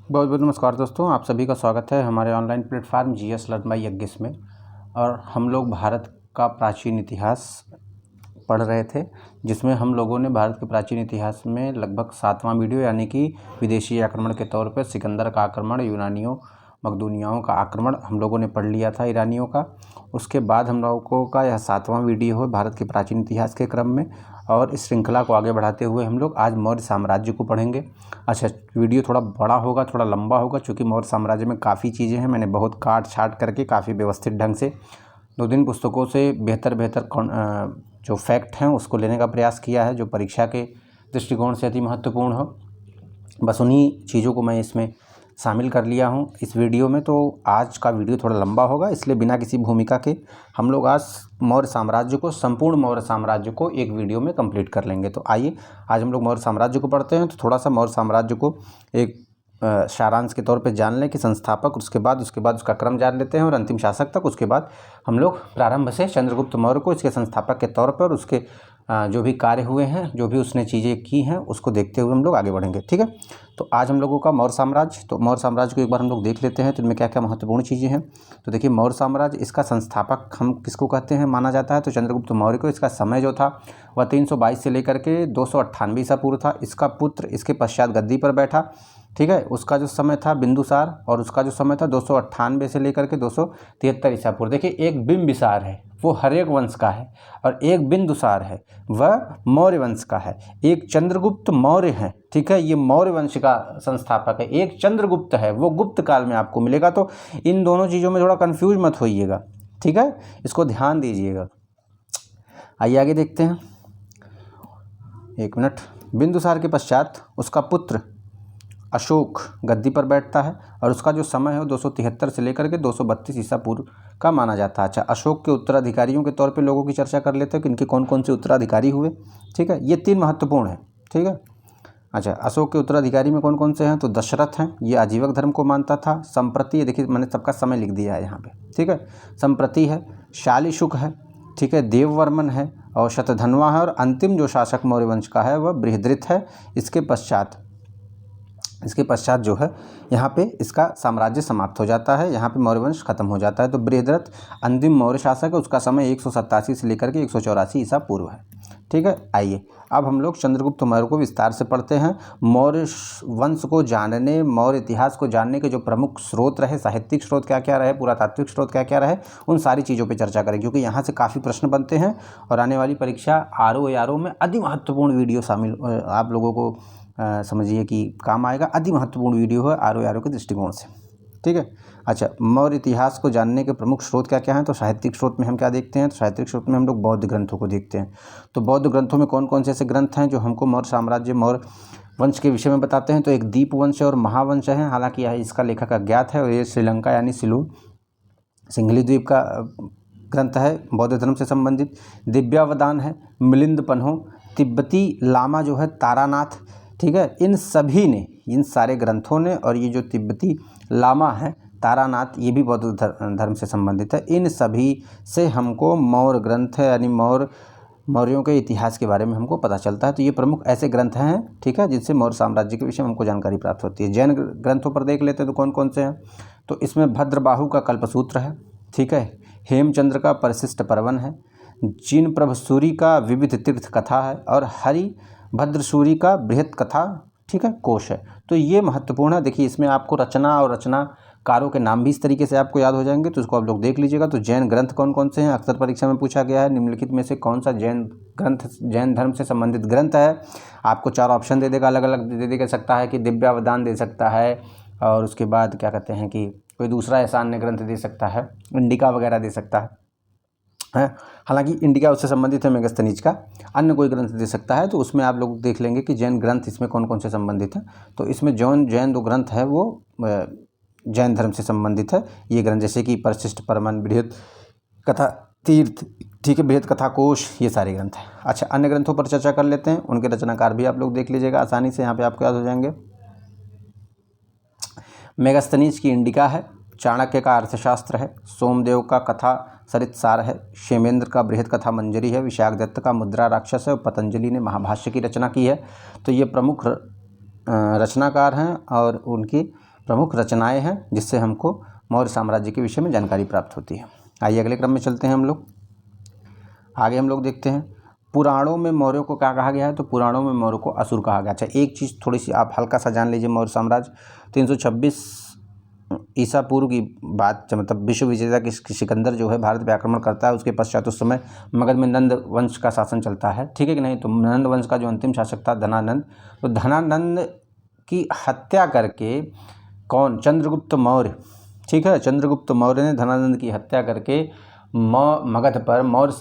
बहुत बहुत नमस्कार दोस्तों, आप सभी का स्वागत है हमारे online platform GS learn by Yagnesh में। और हम लोग भारत का प्राचीन इतिहास पढ़ रहे थे, जिसमें हम लोगों ने भारत के प्राचीन इतिहास में लगभग 7वां वीडियो यानी कि विदेशी आक्रमण के तौर पर सिकंदर का आक्रमण, यूनानियों मकदूनियाओं का आक्रमण हम लोगों ने पढ़ लिया था, ईरानियों का। उसके बाद हम लोगों का यह 7वां वीडियो है भारत के प्राचीन इतिहास के क्रम में, और इस श्रृंखला को आगे बढ़ाते हुए हम लोग आज मौर्य साम्राज्य को पढ़ेंगे। अच्छा, वीडियो थोड़ा बड़ा होगा, थोड़ा लंबा होगा, क्योंकि मौर्य साम्राज्य में काफ़ी चीज़ें हैं। मैंने बहुत काट छाट करके काफ़ी व्यवस्थित ढंग से 2 पुस्तकों से बेहतर जो फैक्ट हैं उसको लेने का प्रयास किया है, जो परीक्षा के दृष्टिकोण से अति महत्वपूर्ण हो। बस उन्हीं चीज़ों को मैं इसमें शामिल कर लिया हूँ इस वीडियो में। तो आज का वीडियो थोड़ा लंबा होगा, इसलिए बिना किसी भूमिका के हम लोग आज मौर्य साम्राज्य को, संपूर्ण मौर्य साम्राज्य को एक वीडियो में कंप्लीट कर लेंगे। तो आइए आज हम लोग मौर्य साम्राज्य को पढ़ते हैं। तो थोड़ा सा मौर्य साम्राज्य को एक सारांश के तौर पे जान लें कि संस्थापक, उसके बाद उसका क्रम जान लेते हैं, और अंतिम शासक तक। उसके बाद हम लोग प्रारंभ से चंद्रगुप्त मौर्य को इसके संस्थापक के तौर पर उसके जो भी कार्य हुए हैं, जो भी उसने चीज़ें की हैं, उसको देखते हुए हम लोग आगे बढ़ेंगे। ठीक है, तो आज हम लोगों का मौर्य साम्राज्य, तो मौर्य साम्राज्य को एक बार हम लोग देख लेते हैं तो इनमें क्या क्या महत्वपूर्ण चीज़ें हैं। तो देखिए, मौर्य साम्राज्य, इसका संस्थापक हम किसको कहते हैं माना जाता है, तो चंद्रगुप्त मौर्य को। इसका समय जो था वह 322 से लेकर के 298 ईसा पूर्व था। इसका पुत्र इसके पश्चात गद्दी पर बैठा। ठीक है, उसका जो समय था बिंदुसार, और उसका जो समय था 298 से लेकर के 273 ईसा पूर्व। देखिए, एक बिंबिसार है वो हर्यक वंश का है, और एक बिंदुसार है वह मौर्य वंश का है। एक चंद्रगुप्त मौर्य है, ठीक है, ये मौर्य वंश का संस्थापक है। एक चंद्रगुप्त है, वो गुप्त काल में आपको मिलेगा। तो इन दोनों चीज़ों में थोड़ा कंफ्यूज मत होइएगा, ठीक है, इसको ध्यान दीजिएगा। आइए आगे देखते हैं। एक मिनट। बिंदुसार के पश्चात उसका पुत्र अशोक गद्दी पर बैठता है, और उसका जो समय है वो 273 से लेकर के 232 ईसा पूर्व का माना जाता है। अच्छा, अशोक के उत्तराधिकारियों के तौर पे लोगों की चर्चा कर लेते हैं कि इनके कौन कौन से उत्तराधिकारी हुए। ठीक है, ये 3 महत्वपूर्ण हैं। ठीक है, अच्छा, अशोक के उत्तराधिकारी में कौन कौन से हैं, तो दशरथ हैं, ये आजीवक धर्म को मानता था। संप्रति, देखिए मैंने सबका समय लिख दिया है यहाँ पे, ठीक है। संप्रति है, शालीशुक है, ठीक है, देववर्मन है, और शतधन्वा है, और अंतिम जो शासक मौर्य वंश का है वह बृहद्रथ है। इसके पश्चात जो है यहाँ पे इसका साम्राज्य समाप्त हो जाता है, यहाँ पे मौर्य वंश खत्म हो जाता है। तो बृहद्रथ अंतिम मौर्य शासक है, उसका समय 187 से लेकर के 184 ईसा पूर्व है। ठीक है, आइए अब हम लोग चंद्रगुप्त मौर्य को विस्तार से पढ़ते हैं। मौर्य वंश को जानने, मौर्य इतिहास को जानने के जो प्रमुख स्रोत रहे, साहित्यिक स्रोत क्या क्या रहे, पुरातात्विक स्रोत क्या क्या रहे, उन सारी चीज़ों पर चर्चा करें, क्योंकि यहाँ से काफ़ी प्रश्न बनते हैं, और आने वाली परीक्षा आरओ में अति महत्वपूर्ण वीडियो शामिल आप लोगों को समझिए कि काम आएगा। अति महत्वपूर्ण वीडियो है आरओ के दृष्टिकोण से। ठीक है, अच्छा, मौर्य इतिहास को जानने के प्रमुख स्रोत क्या क्या हैं, तो साहित्यिक स्रोत में हम क्या देखते हैं, तो साहित्यिक स्रोत में हम लोग बौद्ध ग्रंथों को देखते हैं। तो बौद्ध ग्रंथों में कौन कौन से ऐसे ग्रंथ हैं जो हमको मौर्य साम्राज्य, मौर्य वंश के विषय में बताते हैं, तो एक दीप वंश और महावंश है। हालांकि यह इसका लेखक अज्ञात है, और ये श्रीलंका यानी सिंघली द्वीप का ग्रंथ है, बौद्ध धर्म से संबंधित। दिव्यावदान है, मिलिंद पन्हो, तिब्बती लामा जो है तारानाथ। ठीक है, इन सभी ने, इन सारे ग्रंथों ने, और ये जो तिब्बती लामा है तारानाथ, ये भी बौद्ध धर्म से संबंधित है। इन सभी से हमको मौर्य ग्रंथ है यानी मौर्यों के इतिहास के बारे में हमको पता चलता है। तो ये प्रमुख ऐसे ग्रंथ हैं, ठीक है, जिनसे मौर्य साम्राज्य के विषय में हमको जानकारी प्राप्त होती है। जैन ग्रंथों पर देख लेते हैं तो कौन कौन से हैं, तो इसमें भद्रबाहु का कल्पसूत्र है, ठीक है, हेमचंद्र का परिशिष्ट पर्वन है, जिन प्रभसूरी का विविध तीर्थ कथा है, और हरि भद्रसूरी का बृहत कथा, ठीक है, कोश है। तो ये महत्वपूर्ण है। देखिए, इसमें आपको रचना और रचनाकारों के नाम भी इस तरीके से आपको याद हो जाएंगे, तो इसको आप लोग देख लीजिएगा। तो जैन ग्रंथ कौन कौन से हैं, अक्सर परीक्षा में पूछा गया है, निम्नलिखित में से कौन सा जैन ग्रंथ, जैन धर्म से संबंधित ग्रंथ है। आपको 4 ऑप्शन दे देगा, अलग अलग दे सकता है कि दिव्यावदान दे सकता है, और उसके बाद क्या कहते हैं कि कोई दूसरा ऐसा अन्य ग्रंथ दे सकता है, इंडिका वगैरह दे सकता है। हालांकि इंडिका उससे संबंधित है, मेगस्थनीज का। अन्य कोई ग्रंथ दे सकता है, तो उसमें आप लोग देख लेंगे कि जैन ग्रंथ इसमें कौन कौन से संबंधित है। तो इसमें जैन 2 ग्रंथ है वो जैन धर्म से संबंधित है। ये ग्रंथ जैसे कि परिशिष्ट पर्वन, बृहत कथा तीर्थ, ठीक है, बृहत कथा कोश, ये सारे ग्रंथ हैं। अच्छा, अन्य ग्रंथों पर चर्चा कर लेते हैं, उनके रचनाकार भी आप लोग देख लीजिएगा, आसानी से यहाँ पे आपको याद हो जाएंगे। मेगस्थनीज की इंडिका है, चाणक्य का अर्थशास्त्र है, सोमदेव का कथा सरितसार है, क्षेमेंद्र का बृहत कथा मंजरी है, विशाखदत्त का मुद्रा राक्षस है, और पतंजलि ने महाभाष्य की रचना की है। तो ये प्रमुख रचनाकार हैं, और उनकी प्रमुख रचनाएं हैं जिससे हमको मौर्य साम्राज्य के विषय में जानकारी प्राप्त होती है। आइए अगले क्रम में चलते हैं हम लोग। आगे हम लोग देखते हैं पुराणों में मौर्यों को क्या कहा गया है, तो पुराणों में मौर्यों को असुर कहा गया। अच्छा, एक चीज़ थोड़ी सी आप हल्का सा जान लीजिए। मौर्य साम्राज्य 326 ईसा पूर्व की बात, मतलब विश्व विजेता की सिकंदर जो है भारत पे आक्रमण करता है। उसके पश्चात उस समय मगध में नंद वंश का शासन चलता है, ठीक है कि नहीं। तो नंद वंश का जो अंतिम शासक था धनानंद, तो धनानंद की हत्या करके कौन, चंद्रगुप्त मौर्य, ठीक है। चंद्रगुप्त मौर्य ने धनानंद की हत्या करके मगध पर मौर्य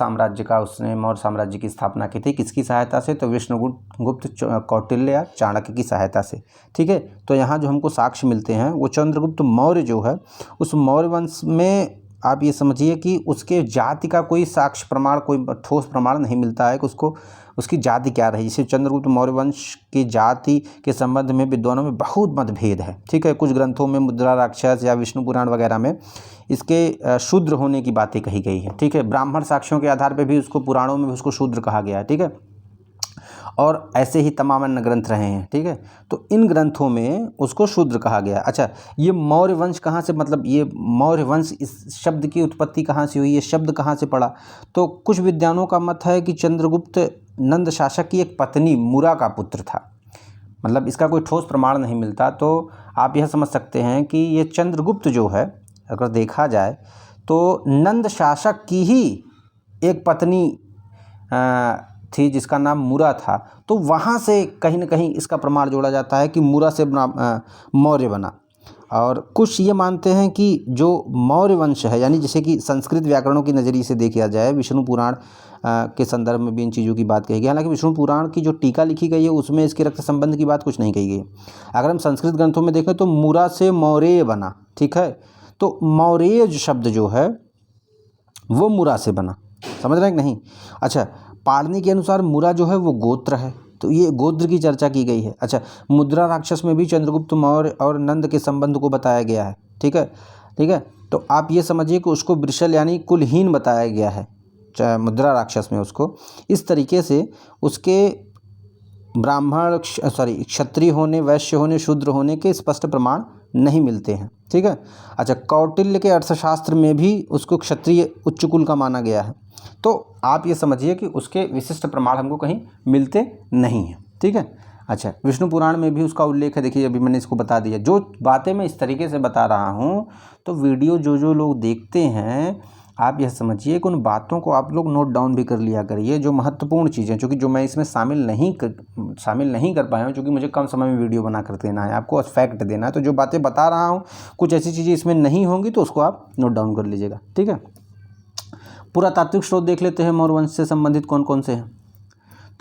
साम्राज्य की स्थापना की थी। किसकी सहायता से, तो विष्णुगुप्त, कौटिल्य या चाणक्य की सहायता से, ठीक है। तो यहाँ जो हमको साक्ष्य मिलते हैं वो चंद्रगुप्त मौर्य जो है उस मौर्य वंश में आप ये समझिए कि उसके जाति का कोई साक्ष्य प्रमाण, कोई ठोस प्रमाण नहीं मिलता है कि उसकी जाति क्या रही। जैसे चंद्रगुप्त मौर्य वंश की जाति के संबंध में विद्वानों में बहुत मतभेद है, ठीक है। कुछ ग्रंथों में मुद्रा राक्षस या विष्णु पुराण वगैरह में इसके शूद्र होने की बातें कही गई है, ठीक है। ब्राह्मण साक्ष्यों के आधार पर भी उसको, पुराणों में भी उसको शूद्र कहा गया है, ठीक है। और ऐसे ही तमाम अन्य ग्रंथ रहे हैं, ठीक है। तो इन ग्रंथों में उसको शूद्र कहा गया। अच्छा, ये मौर्य वंश कहाँ से, मतलब ये मौर्य वंश, इस शब्द की उत्पत्ति कहाँ से हुई, ये शब्द कहाँ से पड़ा। तो कुछ विद्वानों का मत है कि चंद्रगुप्त नंद शासक की एक पत्नी मुरा का पुत्र था। मतलब इसका कोई ठोस प्रमाण नहीं मिलता। तो आप यह समझ सकते हैं कि ये चंद्रगुप्त जो है, अगर देखा जाए तो नंद शासक की ही एक पत्नी थी जिसका नाम मुरा था। तो वहाँ से कहीं ना कहीं इसका प्रमाण जोड़ा जाता है कि मुरा से मौर्य बना। और कुछ ये मानते हैं कि जो मौर्य वंश है, यानी जैसे कि संस्कृत व्याकरणों की नज़रिए से देखा जाए, विष्णु पुराण के संदर्भ में भी इन चीज़ों की बात कही गई। हालांकि विष्णु पुराण की जो टीका लिखी गई है उसमें इसके रक्त संबंध की बात कुछ नहीं कही गई। अगर हम संस्कृत ग्रंथों में देखें तो मुरा से मौर्य बना, ठीक है। तो मौर्य शब्द जो है वो मुरा से बना, समझ रहे हैं कि नहीं। अच्छा, पाणिनि के अनुसार मुरा जो है वो गोत्र है, तो ये गोत्र की चर्चा की गई है। अच्छा, मुद्रा राक्षस में भी चंद्रगुप्त मौर्य और नंद के संबंध को बताया गया है, ठीक है, ठीक है। तो आप ये समझिए कि उसको वृषल यानी कुलहीन बताया गया है मुद्रा राक्षस में उसको। इस तरीके से उसके ब्राह्मण क्षत्रिय होने, वैश्य होने, शूद्र होने के स्पष्ट प्रमाण नहीं मिलते हैं, ठीक है। अच्छा, कौटिल्य के अर्थशास्त्र में भी उसको क्षत्रिय उच्च कुल का माना गया है। तो आप ये समझिए कि उसके विशिष्ट प्रमाण हमको कहीं मिलते नहीं हैं, ठीक है। अच्छा, विष्णु पुराण में भी उसका उल्लेख है। देखिए, अभी मैंने इसको बता दिया। जो बातें मैं इस तरीके से बता रहा हूँ, तो वीडियो जो लोग देखते हैं, आप यह समझिए कि उन बातों को आप लोग नोट डाउन भी कर लिया करिए, जो महत्वपूर्ण चीज़ें, क्योंकि जो मैं इसमें शामिल नहीं कर पाया हूँ, क्योंकि मुझे कम समय में वीडियो बना कर देना है, आपको फैक्ट देना है। तो जो बातें बता रहा हूँ, कुछ ऐसी चीज़ें इसमें नहीं होंगी तो उसको आप नोट डाउन कर लीजिएगा, ठीक है। पुरातात्विक स्रोत देख लेते हैं मौर्य वंश से संबंधित कौन कौन से हैं।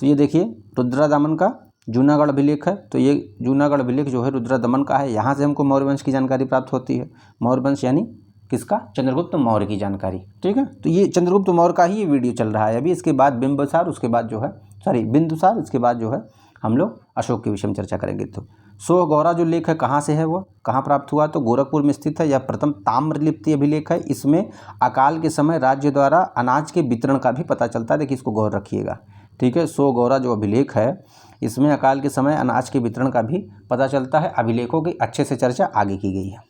तो ये देखिए, रुद्रदमन का जूनागढ़ अभिलेख है। तो ये जूनागढ़ अभिलेख जो है रुद्रदमन का है। यहाँ से हमको मौर्य वंश की जानकारी प्राप्त होती है। मौर्य वंश यानी किसका, चंद्रगुप्त मौर्य की जानकारी, ठीक है। तो ये चंद्रगुप्त मौर्य का ही ये वीडियो चल रहा है अभी। इसके बाद बिंदुसार, उसके बाद जो है बिंदुसार, इसके बाद जो है हम लोग अशोक के विषय में चर्चा करेंगे। तो सोहगौरा जो लेख है कहाँ से है, वो कहाँ प्राप्त हुआ, तो गोरखपुर में स्थित है। यह प्रथम ताम्रलिप्ति अभिलेख है। इसमें अकाल के समय राज्य द्वारा अनाज के वितरण का भी पता चलता है। देखिए, इसको गौर रखिएगा, ठीक है। सोहगौरा जो अभिलेख है, इसमें अकाल के समय अनाज के वितरण का भी पता चलता है। अभिलेखों की अच्छे से चर्चा आगे की गई है,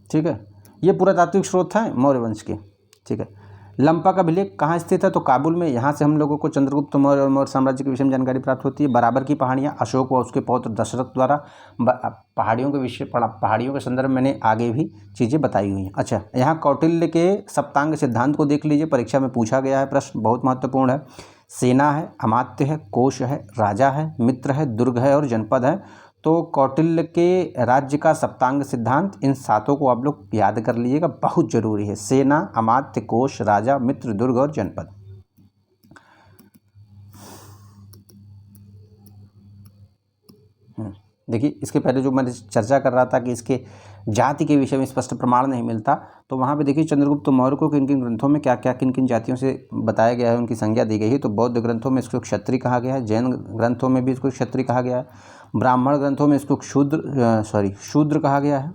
ठीक है। ये पुरातात्विक स्रोत हैं मौर्य वंश के, ठीक है। लंपा का अभिलेख कहाँ स्थित है, तो काबुल में। यहाँ से हम लोगों को चंद्रगुप्त मौर्य और मौर्य साम्राज्य के विषय में जानकारी प्राप्त होती है। बराबर की पहाड़ियाँ, अशोक व उसके पौत्र दशरथ द्वारा पहाड़ियों के विषय, पहाड़ियों के संदर्भ में मैंने आगे भी चीज़ें बताई हुई हैं। अच्छा, यहाँ कौटिल्य के सप्तांग सिद्धांत को देख लीजिए, परीक्षा में पूछा गया है प्रश्न, बहुत महत्वपूर्ण है। सेना है, अमात्य है, कोश है, राजा है, मित्र है, दुर्ग है और जनपद है। तो कौटिल्य के राज्य का सप्तांग सिद्धांत, इन सातों को आप लोग याद कर लीजिएगा, बहुत जरूरी है। सेना, अमात्य, कोश, राजा, मित्र, दुर्ग और जनपद। देखिए, इसके पहले जो मैंने चर्चा कर रहा था कि इसके जाति के विषय में स्पष्ट प्रमाण नहीं मिलता, तो वहाँ पे देखिए चंद्रगुप्त मौर्य को किन किन ग्रंथों में क्या क्या किन किन जातियों से बताया गया है, उनकी संज्ञा दी गई है। तो बौद्ध ग्रंथों में इसको क्षत्रिय कहा गया है, जैन ग्रंथों में भी इसको क्षत्रिय कहा गया है, ब्राह्मण ग्रंथों में इसको शूद्र कहा गया है,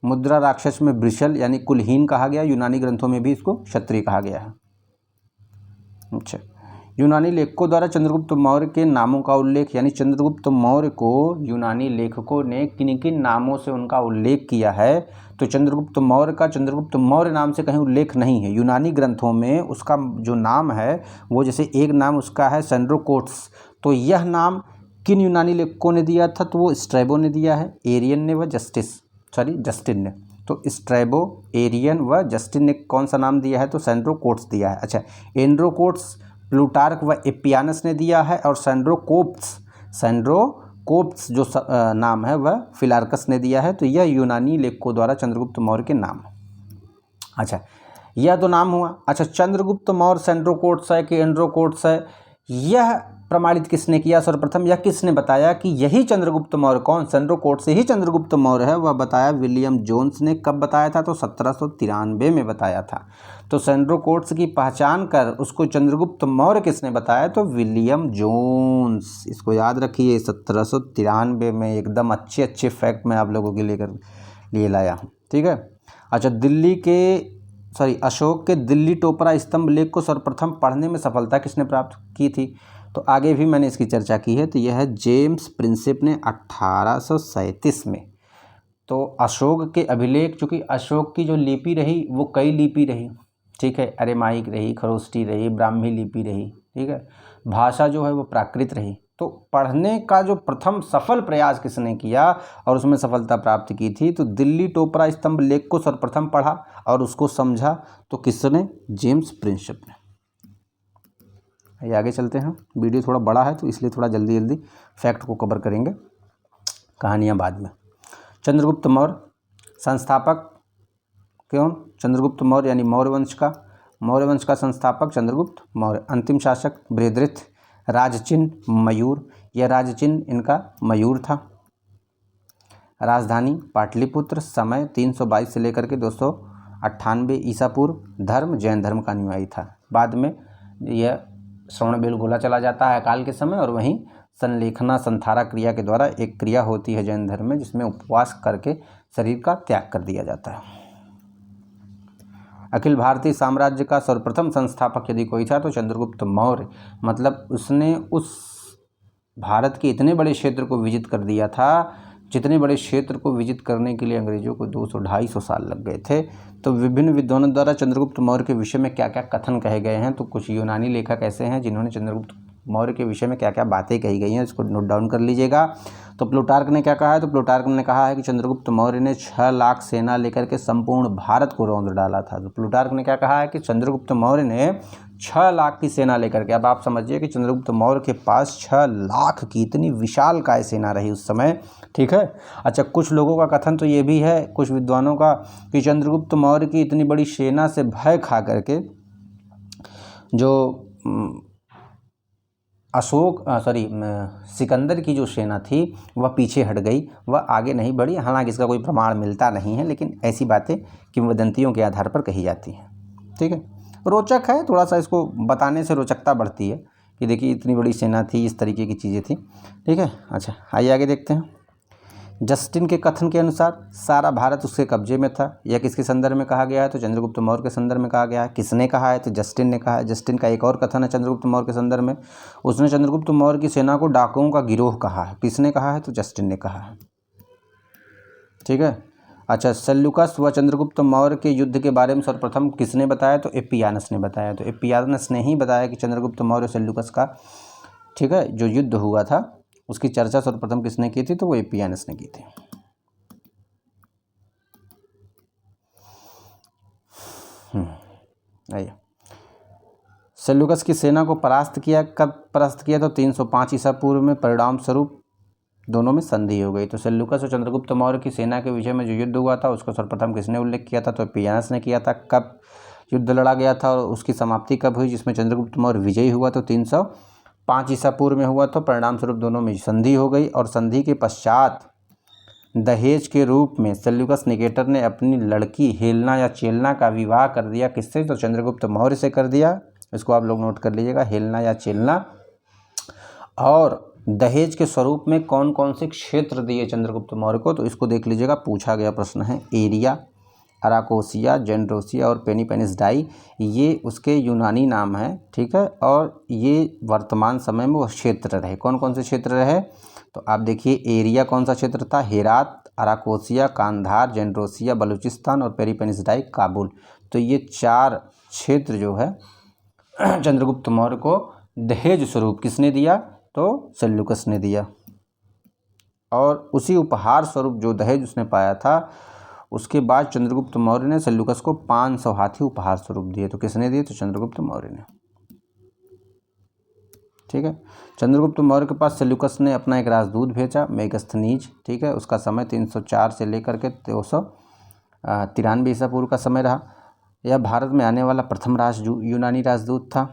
मुद्रा राक्षस में वृषल यानी कुलहीन कहा गया, यूनानी ग्रंथों में भी इसको क्षत्रिय कहा गया है। अच्छा, यूनानी लेखकों द्वारा चंद्रगुप्त मौर्य के नामों का उल्लेख, यानी चंद्रगुप्त मौर्य को यूनानी लेखकों ने किन किन नामों से उनका उल्लेख किया है, तो चंद्रगुप्त मौर्य का चंद्रगुप्त मौर्य नाम से कहीं उल्लेख नहीं है। यूनानी ग्रंथों में उसका जो नाम है वो, जैसे एक नाम उसका है सेंड्रोकोट्स, तो यह नाम किन यूनानी लेखकों ने दिया था, तो वो स्ट्रैबो ने दिया है, एरियन ने व जस्टिन ने। तो स्ट्रैबो, एरियन व जस्टिन ने कौन सा नाम दिया है, तो सेंड्रोकोट्स दिया है। अच्छा, एंड्रोकोट्स प्लूटार्क व एपियानस ने दिया है, और सेंड्रोकोप्स जो नाम है वह फिलार्कस ने दिया है। तो यह यूनानी लेखकों द्वारा चंद्रगुप्त मौर्य के नाम है। अच्छा, यह तो नाम हुआ। अच्छा, चंद्रगुप्त मौर्य सेंड्रोकोट्स है कि एंड्रोकोट्स है, यह प्रमाणित किसने किया सर्वप्रथम, यह किसने बताया कि यही चंद्रगुप्त मौर्य, कौन, सेंड्रोकोट्स से ही चंद्रगुप्त मौर्य है, वह बताया विलियम जोन्स ने। कब बताया था, तो 1793 में बताया था। तो सेंड्रोकोट्स की पहचान कर उसको चंद्रगुप्त मौर्य किसने बताया, तो विलियम जोन्स। इसको याद रखिए, 1793 में। एकदम अच्छे अच्छे फैक्ट मैं आप लोगों के लिए लाया हूँ, ठीक है। अच्छा, अशोक के दिल्ली टोपरा स्तंभ लेख को सर्वप्रथम पढ़ने में सफलता किसने प्राप्त की थी, तो आगे भी मैंने इसकी चर्चा की है। तो यह है जेम्स प्रिंसेप ने 1837 में। तो अशोक के अभिलेख, चूँकि अशोक की जो लिपि रही वो कई लिपि रही, ठीक है, अरेमाइक रही, खरोष्टी रही, ब्राह्मी लिपि रही, ठीक है। भाषा जो है वो प्राकृत रही। तो पढ़ने का जो प्रथम सफल प्रयास किसने किया और उसमें सफलता प्राप्त की थी, तो दिल्ली टोपरा स्तंभ लेख को सर्वप्रथम पढ़ा और उसको समझा, तो किसने, जेम्स प्रिंसेप ने। ये आगे चलते हैं। वीडियो थोड़ा बड़ा है तो इसलिए थोड़ा जल्दी जल्दी फैक्ट को कवर करेंगे, कहानियाँ बाद में। चंद्रगुप्त मौर्य संस्थापक कौन, चंद्रगुप्त मौर्य यानी मौर्य वंश का संस्थापक चंद्रगुप्त मौर्य। अंतिम शासक बृहद्रथ। राजचिन्ह मयूर, यह राजचिन्ह इनका मयूर था। राजधानी पाटलिपुत्र। समय 322 से लेकर के 298 ईसा पूर्व। धर्म जैन धर्म का अनुयायी था। बाद में यह श्रवणबेलगोला चला जाता है अकाल के समय, और वहीं संलेखना संथारा क्रिया के द्वारा एक क्रिया होती है जैन धर्म में, जिसमें उपवास करके शरीर का त्याग कर दिया जाता है। अखिल भारतीय साम्राज्य का सर्वप्रथम संस्थापक यदि कोई था तो चंद्रगुप्त मौर्य, मतलब उसने उस भारत के इतने बड़े क्षेत्र को विजित कर दिया था, जितने बड़े क्षेत्र को विजित करने के लिए अंग्रेजों को 200-250 साल लग गए थे। तो विभिन्न विद्वानों द्वारा चंद्रगुप्त मौर्य के विषय में क्या क्या कथन कहे गए हैं, तो कुछ यूनानी लेखक ऐसे हैं जिन्होंने चंद्रगुप्त मौर्य के विषय में क्या क्या बातें कही गई हैं, इसको नोट डाउन कर लीजिएगा। तो प्लूटार्क ने क्या कहा है, तो प्लूटार्क ने कहा है कि चंद्रगुप्त मौर्य ने 6 लाख सेना लेकर के संपूर्ण भारत को रौंद डाला था। तो प्लूटार्क ने क्या कहा है कि चंद्रगुप्त मौर्य ने 6 लाख की सेना लेकर के, अब आप समझिए कि चंद्रगुप्त मौर्य के पास 6 लाख की इतनी विशाल काय सेना रही उस समय, ठीक है। अच्छा, कुछ लोगों का कथन तो ये भी है, कुछ विद्वानों का, कि चंद्रगुप्त मौर्य की इतनी बड़ी सेना से भय खा करके जो सिकंदर की जो सेना थी वह पीछे हट गई, वह आगे नहीं बढ़ी। हालांकि इसका कोई प्रमाण मिलता नहीं है, लेकिन ऐसी बातें किंवदंतियों के आधार पर कही जाती हैं, ठीक है। रोचक है, थोड़ा सा इसको बताने से रोचकता बढ़ती है कि देखिए इतनी बड़ी सेना थी, इस तरीके की चीज़ें थी, ठीक है। अच्छा, आइए आगे देखते हैं। जस्टिन के कथन के अनुसार सारा भारत उसके कब्जे में था। यह किसके संदर्भ में कहा गया है, तो चंद्रगुप्त मौर्य के संदर्भ में कहा गया है। किसने कहा है, तो जस्टिन ने कहा है। जस्टिन का एक और कथन है चंद्रगुप्त मौर्य के संदर्भ में, उसने चंद्रगुप्त मौर्य की सेना को डाकुओं का गिरोह कहा है। किसने कहा है, तो जस्टिन ने कहा है, ठीक है। अच्छा, सेल्यूकस व चंद्रगुप्त मौर्य के युद्ध के बारे में सर्वप्रथम किसने बताया, तो एपियानस ने बताया। तो एपियानस ने ही बताया कि चंद्रगुप्त मौर्य सेल्यूकस का, ठीक है, जो युद्ध हुआ था उसकी चर्चा सर्वप्रथम किसने की थी, तो वो एपियानस ने की थी। आइए, सेल्यूकस की सेना को परास्त किया। कब परास्त किया, तो 305 ईसा पूर्व में। परिणाम स्वरूप दोनों में संधि हो गई। तो सेल्यूकस और चंद्रगुप्त मौर्य की सेना के विषय में जो युद्ध हुआ था उसको सर्वप्रथम किसने उल्लेख किया था, तो एपियानस ने किया था। कब युद्ध लड़ा गया था और उसकी समाप्ति कब हुई, जिसमें चंद्रगुप्त मौर्य विजयी हुआ, तो 305 ईसा पूर्व में हुआ। तो परिणाम स्वरूप दोनों में संधि हो गई, और संधि के पश्चात दहेज के रूप में सेल्यूकस निकेटर ने अपनी लड़की हेलना या चेलना का विवाह कर दिया। किससे, तो चंद्रगुप्त मौर्य से कर दिया। इसको आप लोग नोट कर लीजिएगा, हेलना या चेलना। और दहेज के स्वरूप में कौन कौन से क्षेत्र दिए चंद्रगुप्त मौर्य को, तो इसको देख लीजिएगा, पूछा गया प्रश्न है। एरिया, अराकोसिया, जेनरोसिया और पेनिपेनिसडाई ये उसके यूनानी नाम हैं, ठीक है। और ये वर्तमान समय में वो क्षेत्र रहे। कौन कौन से क्षेत्र रहे? तो आप देखिए एरिया कौन सा क्षेत्र था? हेरात, अराकोसिया, कांधार, जेनरोसिया बलूचिस्तान और पेरिपेनिसडाई काबुल। तो ये 4 क्षेत्र जो है चंद्रगुप्त मौर्य को दहेज स्वरूप किसने दिया? तो सेल्यूकस ने दिया। और उसी उपहार स्वरूप जो दहेज उसने पाया था, उसके बाद चंद्रगुप्त मौर्य ने सेल्यूकस को 500 हाथी उपहार स्वरूप दिए। तो किसने दिए? तो चंद्रगुप्त मौर्य ने, ठीक है। चंद्रगुप्त मौर्य के पास सेल्यूकस ने अपना एक राजदूत भेजा, मेगस्थनीज, ठीक है। उसका समय 304 से लेकर के 293 ईसा पूर्व का समय रहा। यह भारत में आने वाला प्रथम यूनानी राजदूत था।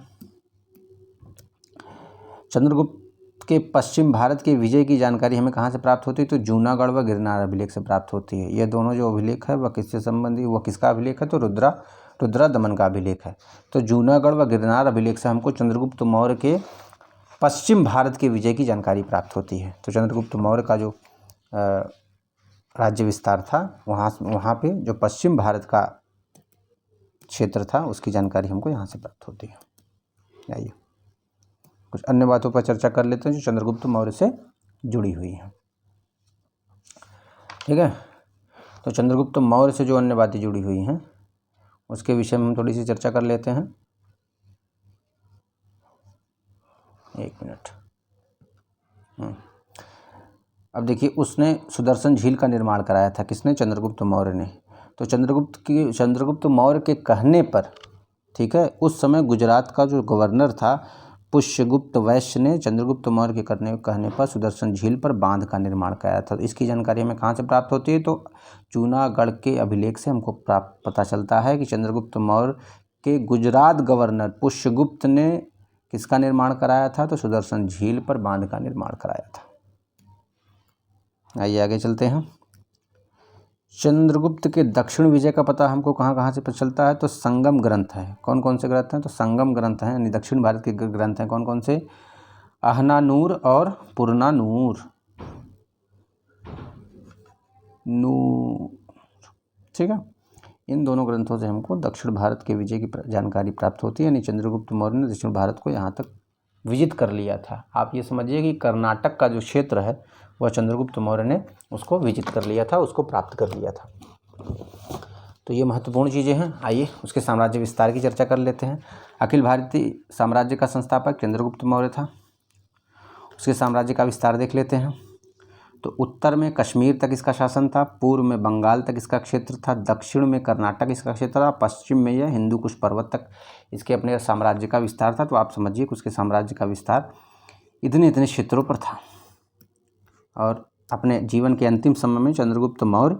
चंद्रगुप्त के पश्चिम भारत के विजय की जानकारी हमें कहाँ से प्राप्त होती है? तो जूनागढ़ व गिरनार अभिलेख से प्राप्त होती है। ये दोनों जो अभिलेख है वह किससे संबंधित, वह किसका अभिलेख है? तो रुद्रा दमन का अभिलेख है। तो जूनागढ़ व गिरनार अभिलेख से हमको चंद्रगुप्त मौर्य के पश्चिम भारत के विजय की जानकारी प्राप्त होती है। तो चंद्रगुप्त मौर्य का जो राज्य विस्तार था, वहाँ पे जो पश्चिम भारत का क्षेत्र था उसकी जानकारी हमको यहाँ से प्राप्त होती है। आइए कुछ अन्य बातों पर चर्चा कर लेते हैं जो चंद्रगुप्त मौर्य से जुड़ी हुई हैं, ठीक है। तो चंद्रगुप्त मौर्य से जो अन्य बातें जुड़ी हुई हैं उसके विषय में हम थोड़ी सी चर्चा कर लेते हैं। एक मिनट। अब देखिए उसने सुदर्शन झील का निर्माण कराया था। किसने? चंद्रगुप्त मौर्य ने। तो चंद्रगुप्त मौर्य के कहने पर, ठीक है, उस समय गुजरात का जो गवर्नर था पुष्यगुप्त वैश्य ने चंद्रगुप्त मौर्य के कहने पर सुदर्शन झील पर बांध का निर्माण कराया था। तो इसकी जानकारी हमें कहाँ से प्राप्त होती है? तो जूनागढ़ के अभिलेख से हमको पता चलता है कि चंद्रगुप्त मौर्य के गुजरात गवर्नर पुष्यगुप्त ने किसका निर्माण कराया था? तो सुदर्शन झील पर बांध का निर्माण कराया था। आइए आगे चलते हैं। चंद्रगुप्त के दक्षिण विजय का पता हमको कहाँ से पता चलता है? तो संगम ग्रंथ है। कौन कौन से ग्रंथ हैं? तो संगम ग्रंथ हैं, यानी दक्षिण भारत के ग्रंथ हैं। कौन कौन से? अहनानूर और पुरनानूर, ठीक है। इन दोनों ग्रंथों से हमको दक्षिण भारत के विजय की जानकारी प्राप्त होती है, यानी चंद्रगुप्त मौर्य ने दक्षिण भारत को यहाँ तक विजित कर लिया था। आप ये समझिए कि कर्नाटक का जो क्षेत्र है वह चंद्रगुप्त मौर्य ने उसको विजित कर लिया था, उसको प्राप्त कर लिया था। तो ये महत्वपूर्ण चीज़ें हैं। आइए उसके साम्राज्य विस्तार की चर्चा कर लेते हैं। अखिल भारतीय साम्राज्य का संस्थापक चंद्रगुप्त मौर्य था। उसके साम्राज्य का विस्तार देख लेते हैं। तो उत्तर में कश्मीर तक इसका शासन था, पूर्व में बंगाल तक इसका क्षेत्र था, दक्षिण में कर्नाटक इसका क्षेत्र था, पश्चिम में यह हिंदू कुश पर्वत तक इसके अपने साम्राज्य का विस्तार था। तो आप समझिए कि उसके साम्राज्य का विस्तार इतने क्षेत्रों पर था। और अपने जीवन के अंतिम समय में चंद्रगुप्त मौर्य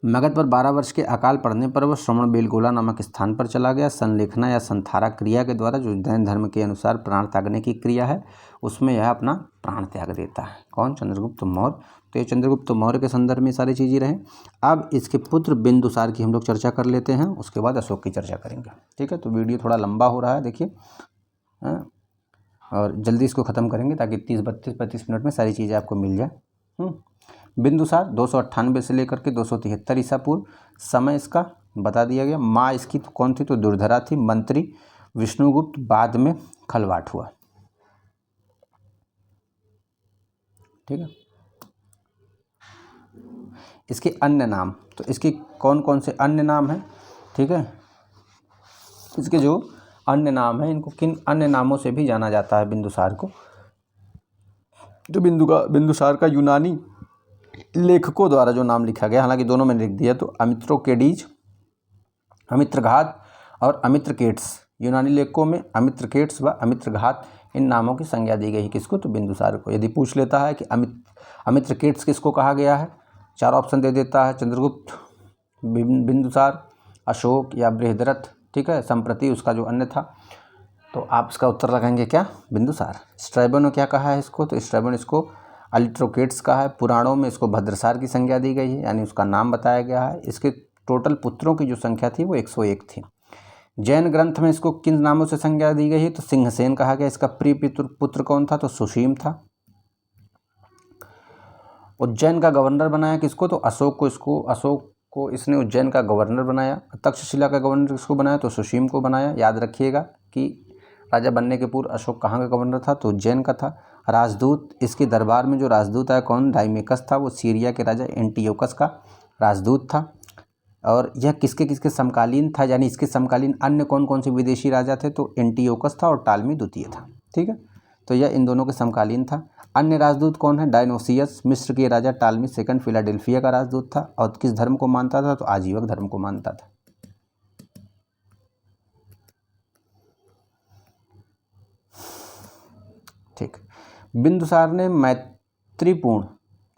मगध पर 12 वर्ष के अकाल पड़ने पर वह श्रवण बेलगोला नामक स्थान पर चला गया। संलेखना या संथारा क्रिया के द्वारा, जो जैन धर्म के अनुसार प्राण त्यागने की क्रिया है, उसमें यह अपना प्राण त्याग देता है। कौन? चंद्रगुप्त मौर्य। तो ये चंद्रगुप्त मौर्य के संदर्भ में सारी चीज़ें रहें। अब इसके पुत्र बिंदुसार की हम लोग चर्चा कर लेते हैं, उसके बाद अशोक की चर्चा करेंगे, ठीक है। तो वीडियो थोड़ा लंबा हो रहा है, देखिए, और जल्दी इसको ख़त्म करेंगे ताकि 30-32-35 मिनट में सारी चीज़ें आपको मिल जाए। बिंदुसार 298 से लेकर के 273 ईसा पूर्व, समय इसका बता दिया गया। माँ इसकी तो कौन थी? तो दुर्धरा थी। मंत्री विष्णुगुप्त, बाद में खलवाट हुआ, ठीक है। इसके अन्य नाम, तो इसके कौन कौन से अन्य नाम हैं, ठीक है। इसके जो अन्य नाम हैं, इनको किन अन्य नामों से भी जाना जाता है बिंदुसार को? तो बिंदुसार का यूनानी लेखकों द्वारा जो नाम लिखा गया, हालांकि दोनों में लिख दिया, तो अमित्रोकेडीज, अमित्रघात और अमित्रकेट्स। यूनानी लेखकों में अमित्रकेट्स व अमित्रघात इन नामों की संज्ञा दी गई। किसको? तो बिंदुसार को। यदि पूछ लेता है कि अमित्रकेट्स किसको कहा गया है, 4 ऑप्शन दे देता है, चंद्रगुप्त, बिंदुसार, अशोक या बृहद्रथ, ठीक है। संप्रति उसका जो अन्य था, तो आप इसका उत्तर लगाएंगे क्या? बिंदुसार। स्ट्रैबो ने क्या कहा है इसको? तो स्ट्रैबो ने इसको अलिट्रोकेट्स कहा है। पुराणों में इसको भद्रसार की संज्ञा दी गई है, यानी उसका नाम बताया गया है। इसके टोटल पुत्रों की जो संख्या थी वो 101 थी। जैन ग्रंथ में इसको किन नामों से संज्ञा दी गई है? तो सिंहसेन कहा गया। इसका प्रिय पुत्र कौन था? तो सुशीम था। उज्जैन का गवर्नर बनाया किसको? तो अशोक को इसने उज्जैन का गवर्नर बनाया। तक्षशिला का गवर्नर किसको बनाया? तो सुसीम को बनाया। याद रखिएगा कि राजा बनने के पूर्व अशोक कहाँ का गवर्नर था? तो उज्जैन का था। राजदूत, इसके दरबार में जो राजदूत आया कौन? डाइमेकस था। वो सीरिया के राजा एंटियोकस का राजदूत था। और यह किसके किसके समकालीन था, यानी इसके समकालीन अन्य कौन कौन से विदेशी राजा थे? तो एंटियोकस था और टालमी द्वितीय था। ठीक है, तो यह इन दोनों के समकालीन था। अन्य राजदूत कौन है? डायनोसियस, मिस्र के राजा टालमी सेकंड फिलाडेल्फिया का राजदूत था और किस धर्म को मानता था? तो आजीवक धर्म को मानता था। ठीक, बिंदुसार ने मैत्रीपूर्ण,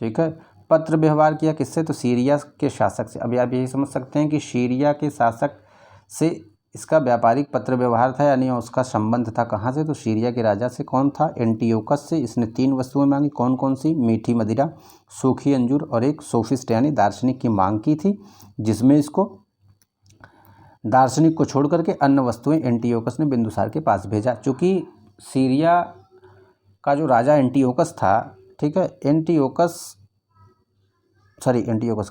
ठीक है, पत्र व्यवहार किया किससे? तो सीरिया के शासक से। अभी आप यही समझ सकते हैं कि सीरिया के शासक से इसका व्यापारिक पत्र व्यवहार था, यानी उसका संबंध था कहाँ से? तो सीरिया के राजा से। कौन था? एंटियोकस से। इसने 3 वस्तुएं मांगी। कौन कौन सी? मीठी मदिरा, सूखी अंजूर और एक सोफिस्ट यानी दार्शनिक की मांग की थी, जिसमें इसको दार्शनिक को छोड़ करके अन्य वस्तुएं एंटियोकस ने बिंदुसार के पास भेजा। चूँकि सीरिया का जो राजा एंटियोकस था, ठीक है, एंटियोकस कह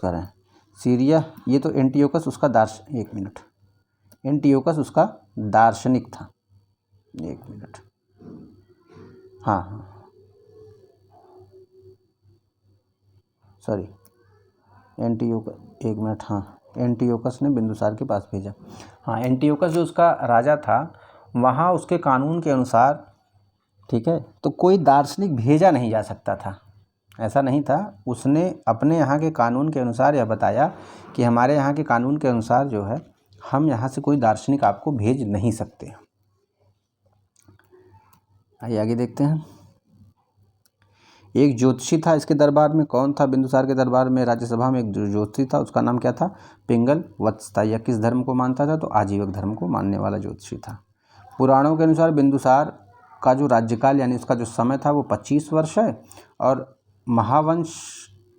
रहे हैं, सीरिया, ये तो एंटियोकस उसका एंटियोकस उसका दार्शनिक था। एक मिनट, हाँ, सॉरी, एंटियोकस, एक मिनट, हाँ, एंटियोकस ने बिंदुसार के पास भेजा। हाँ, एंटियोकस जो उसका राजा था, वहाँ उसके कानून के अनुसार, ठीक है, तो कोई दार्शनिक भेजा नहीं जा सकता था, ऐसा नहीं था। उसने अपने यहाँ के कानून के अनुसार यह बताया कि हमारे यहाँ के कानून के अनुसार जो है, हम यहाँ से कोई दार्शनिक आपको भेज नहीं सकते। आइए आगे देखते हैं। एक ज्योतिषी था इसके दरबार में। कौन था बिंदुसार के दरबार में? राज्यसभा में एक ज्योतिषी था, उसका नाम क्या था? पिंगल वत्स था। यह किस धर्म को मानता था? तो आजीवक धर्म को मानने वाला ज्योतिषी था। पुराणों के अनुसार बिंदुसार का जो राज्यकाल यानी उसका जो समय था वो 25 वर्ष है, और महावंश